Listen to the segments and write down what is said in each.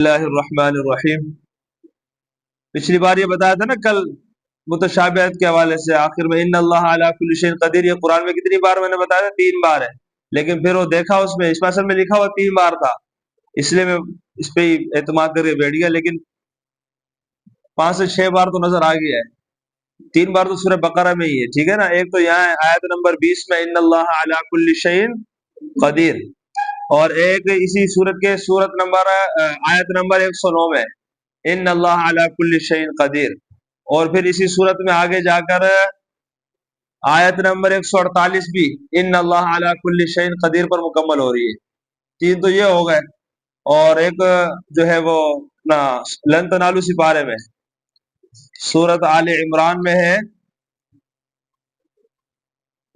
اللہ الرحمن الرحیم۔ پچھلی بار یہ بتایا تھا نا کل متشابہت کے حوالے سے آخر میں ان اللہ علی کل شیء قدیر، یہ قرآن میں کتنی بار میں نے بتایا تھا؟ 3 بار ہے، لیکن پھر وہ دیکھا اس میں اصل میں لکھا ہوا 3 بار تھا، اس لیے میں اس پہ ہی اعتماد کر کے بیٹھ گیا، لیکن 5 سے 6 بار تو نظر آ گیا ہے۔ 3 بار تو سورہ بقرہ میں ہی ہے، ٹھیک ہے نا۔ ایک تو یہاں ہے آیت نمبر 20 میں ان اللہ علی کل شیء قدیر، اور ایک اسی سورت نمبر آیت نمبر 109 میں ان اللہ علی کل شیء قدیر، اور پھر اسی صورت میں آگے جا کر آیت نمبر 148 بھی ان اللہ علی کل شیء قدیر پر مکمل ہو رہی ہے۔ 3 تو یہ ہو گئے، اور ایک جو ہے وہ لن تنالوا سپارے میں سورت آل عمران میں ہے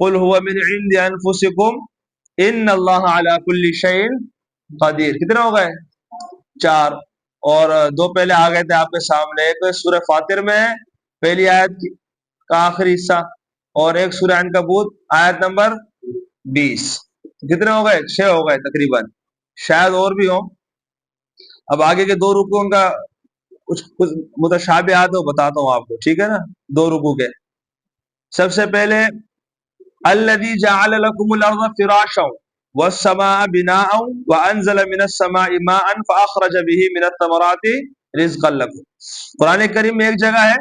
قل هو من عند انفسکم ان اللہ علی کل شیء قدیر، کتنے ہو گئے؟ 4، اور 2 پہلے آ گئے تھے آپ کے سامنے، ایک سورہ فاطر میں پہلی آیت کا آخری حصہ، اور ایک سورہ عنکبوت آیت نمبر 20۔ کتنے ہو گئے؟ 6 ہو گئے تقریباً، شاید اور بھی ہوں۔ اب آگے کے 2 رکوعوں کا کچھ متشابہات بتاتا ہوں آپ کو، ٹھیک ہے نا۔ 2 رکوع کے، سب سے پہلے الذی جعل لکم الارض فراشا والسماء بناء وانزل من السماء ماء فاخرج به من الثمرات رزقا لكم۔ قرآن کریم میں ایک جگہ ہے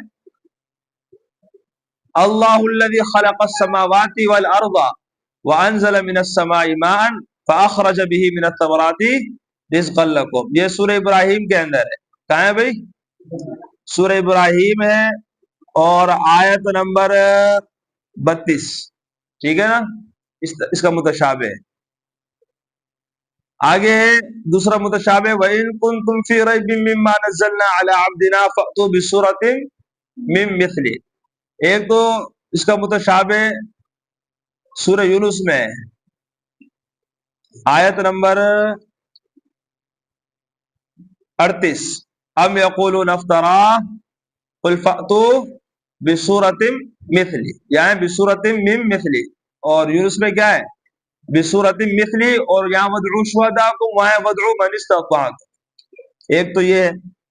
اللہ الذی خلق السماوات والارض وانزل من السماء ماء فاخرج به من الثمرات رزقا لكم، یہ سورہ ابراہیم کے اندر ہے۔ کہاں ہے بھائی؟ سورہ ابراہیم ہے، اور آیت نمبر 32، ٹھیک ہے نا۔ اس کا متشابہ ہے۔ آگے دوسرا متشابہ وَإِن كُنتُمْ فِي رَيْبٍ مِّمَّا نَزَّلْنَا عَلَىٰ عَبْدِنَا فَأْتُوا بِسُورَةٍ مِّن مِّثْلِهِ۔ ایک تو اس کا متشابہ سورہ یونس میں ہے، آیت نمبر 38 ام یقولون افتراہ قل فأتوا بسورة مثلی، یہاں بسورة من مثلی، اور یونس میں کیا ہے؟ بسورة مثلی، اور یہاں وَادْعُوا شُهَدَاءَکُمْ، وہاں وَادْعُوا مَنِ اسْتَطَعْتُم۔ ایک تو یہ ہے۔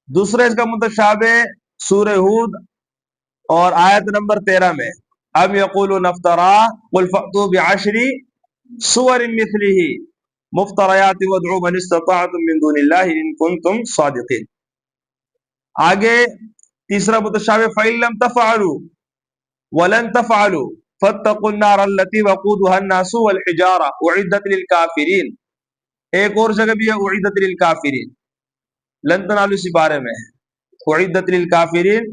دوسرا اس کا متشابہ سورہ ہود اور آیت نمبر 13 میں ام یقولون افتراہ قل فأتوا بعشر سور مثلہ مفتریات وادعوا من استطعتم من دون اللہ ان کنتم صادقین۔ آگے تیسرا متشابہ فَإِن لَّمْ تَفْعَلُوا وَلَن تَفْعَلُوا فَاتَّقُوا النَّارَ الَّتِي وَقُودُهَا النَّاسُ وَالْحِجَارَةُ أُعِدَّتْ لِلْكَافِرِينَ۔ ایک اور جگہ بھی ہے أُعِدَّتْ لِلْكَافِرِينَ، لن تنالوا سپارے میں أُعِدَّتْ لِلْكَافِرِينَ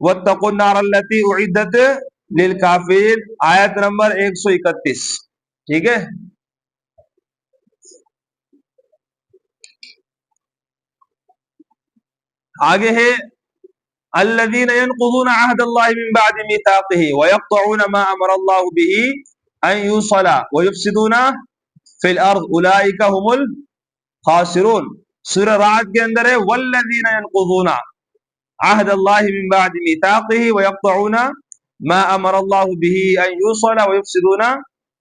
وَاتَّقُوا النَّارَ الَّتِي أُعِدَّتْ لِلْكَافِرِينَ، آیت نمبر 131، ٹھیک ہے۔ آگے ہے الذين ينقضون عهد الله من بعد ميثاقه ويقطعون ما امر الله به ان يوصل ويفسدون في الارض اولئك هم الخاسرون۔ سورہ رعد کے اندر ہے والذين ينقضون عهد الله من بعد ميثاقه ويقطعون ما امر الله به ان يوصل ويفسدون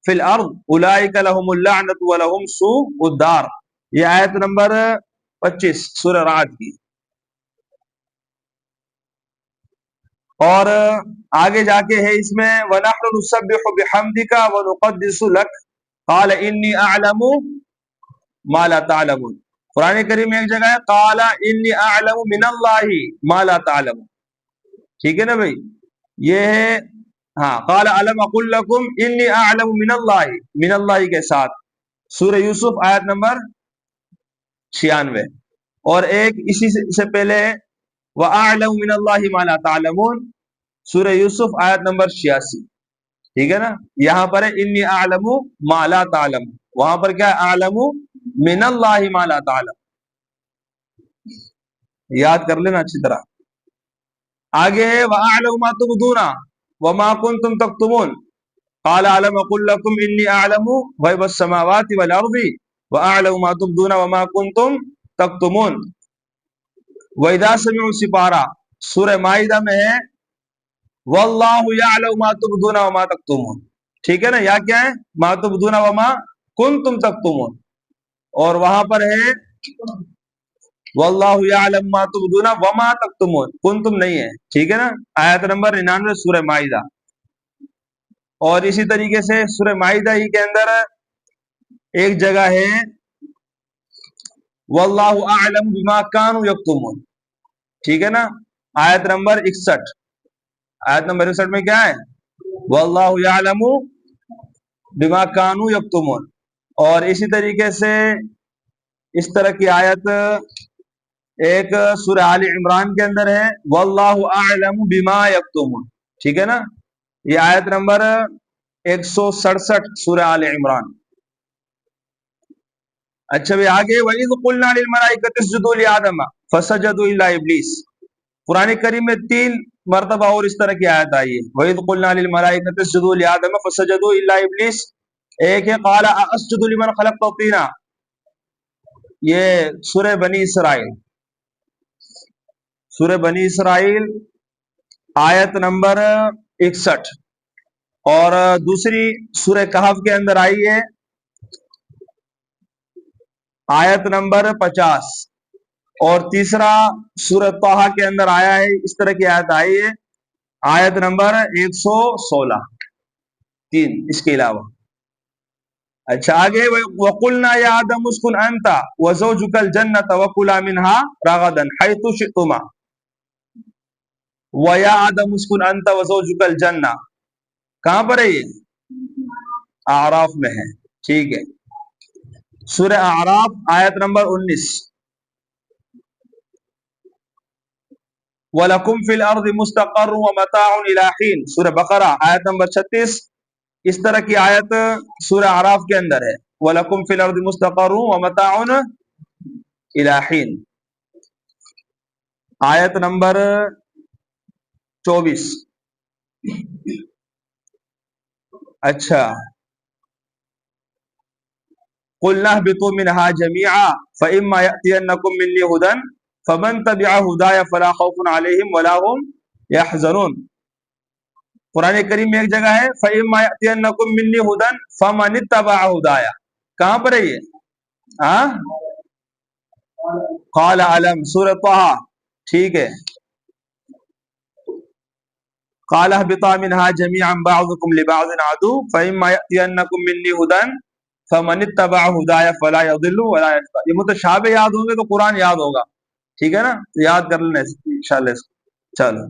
في الارض اولئك لهم اللعنة ولهم سوء الدار، یہ آیت نمبر 25 سورہ رعد کی۔ اور آگے جا کے ہے اس میں وَنَحْنُ نُسَبِّحُ بِحَمْدِكَ وَنُقَدِّسُ لَكَ قَالَ إِنِّي أَعْلَمُ مَا لَا تَعْلَمُونَ۔ قرآن کریم میں ایک جگہ ہے قَالَ إِنِّي أَعْلَمُ مِنَ اللَّهِ مَا لَا تَعْلَمُونَ، ٹھیک ہے نا بھائی۔ یہ ہے ہاں قَالَ أَلَمْ أَقُلْ لَكُمْ إِنِّي أَعْلَمُ مِنَ اللَّهِ، من اللہ کے ساتھ سورہ یوسف آیت نمبر 96، اور ایک اسی سے پہلے وَأَعْلَمُ مِنَ اللَّهِ مَا لَا تَعْلَمُونَ سورہ یوسف آیت نمبر 86، ٹھیک ہے نا۔ یہاں پر ہے انی اعلم ما لا تعلم، وہاں پر کیا ہے اعلم من اللہ ما لا تعلم، یاد کر لینا اچھی طرح۔ آگے ہے وَأَعْلَمُ مَا تُبْدُونَ وَمَا كُنْتُمْ تَكْتُمُونَ قَالَ أَلَمْ أَقُلْ لَكُمْ إِنِّي أَعْلَمُ غَيْبَ السَّمَاوَاتِ وَالْأَرْضِ وَأَعْلَمُ مَا تُبْدُونَ وَمَا كُنْتُمْ تَكْتُمُونَ۔ وَإِذَا سَمِعُوا سِپارہ سورہ مائدہ میں ہے واللہ یعلم ما تبدون وما تکتمون، ٹھیک ہے نا۔ یا کیا ہے ما تبدون وما کنتم تکتمون، اور وہاں پر ہے واللہ یعلم ما تبدون وما تکتمون، کنتم نہیں ہے، ٹھیک ہے نا، آیت نمبر 99 سورہ مائدہ۔ اور اسی طریقے سے سورہ مائدہ ہی کے اندر ایک جگہ ہے واللہ اعلم بما کانوا یکتمون، ٹھیک ہے نا، آیت نمبر 61، آیت نمبر 61 میں کیا ہے؟ واللہ یعلم بما کانوا یکتمون۔ اور اسی طریقے سے اس طرح کی آیت ایک سورہ آل عمران کے اندر ہے واللہ اعلم بما یکتمون، ٹھیک ہے نا، یہ آیت نمبر 167 سورہ آل عمران۔ اچھا بھی آگے وَإِذْ قُلْنَا لِلْمَلَائِكَةِ اسْجُدُوا لِآدَمَ فَسَجَدُوا إِلَّا إِبْلِيسَ، قرآن کریم میں 3 مرتبہ اور اس طرح کی آیت آئی ہے، وَإِذْ قُلْنَا لِلْمَلَائِكَةِ اسْجُدُوا لِآدَمَ فَسَجَدُوا إِلَّا إِبْلِيسَ، ایک ہے قَالَ أَسْجُدُ لِمَنْ خَلَقْتَ طِينًا، یہ سورہ بنی اسرائیل، سورہ بنی اسرائیل آیت نمبر 61، اور دوسری سورہ کہف کے اندر آئی ہے آیت نمبر 50، اور تیسرا سورہ طٰہٰ کے اندر آیا ہے، اس طرح کی آیت آئی ہے آیت نمبر 116، 3 اس کے علاوہ۔ اچھا آگے وَقُلْنَا يَا آدَمُ اسْكُنْ أَنْتَ وَزَوْجُكَ الْجَنَّةَ وَكُلَا مِنْهَا رَغَدًا حَيْثُ شِئْتُمَا وَيَا آدَمُ اسْكُنْ أَنْتَ وَزَوْجُكَ الْجَنَّةَ، کہاں پر ہے یہ؟ اعراف میں ہے، ٹھیک ہے، سورہ اعراف آیت نمبر 19، وَلَكُمْ فِي الْأَرْضِ مُسْتَقَرٌّ وَمَتَاعٌ إِلَىٰ حِينٍ، سورہ بقرہ آیت نمبر 36، اس طرح کی آیت سورہ اعراف کے اندر ہے وَلَكُمْ فِي الْأَرْضِ مُسْتَقَرٌّ وَمَتَاعٌ إِلَىٰ حِينٍ، آیت نمبر 24۔ اچھا قُلْنَا اهْبِطُوا مِنْهَا جَمِيعًا فَإِمَّا يَأْتِيَنَّكُم مِّنِّي هُدًى فَمَن تَبِعَ هُدَايَ فَلَا خَوْفٌ عَلَيْهِمْ وَلَا هُمْ يَحْزَنُونَ، قرآن کریم میں ایک جگہ ہے فَإِمَّا يَأْتِيَنَّكُم مِّنِّي هُدًى فَمَنِ اتَّبَعَ هُدَايَ، کہاں پر ہے یہ؟ قَالَ أَلَمْ، سورہ طٰہٰ، ٹھیک ہے، قَالَ اهْبِطَا مِنْهَا جَمِيعًا بَعْضُكُمْ لِبَعْضٍ عَدُوٌّ فَإِمَّا يَأْتِيَنَّكُم مِّنِّي هُدًى فَمَنِ اتَّبَعَ هُدَايَ فَلَا يَضِلُّ وَلَا يَشْقَىٰ، یہ متشابہ یاد ہوں گے تو قرآن یاد ہوگا، ٹھیک ہے نا، یاد کر لینا انشاءاللہ اس کو، چلو۔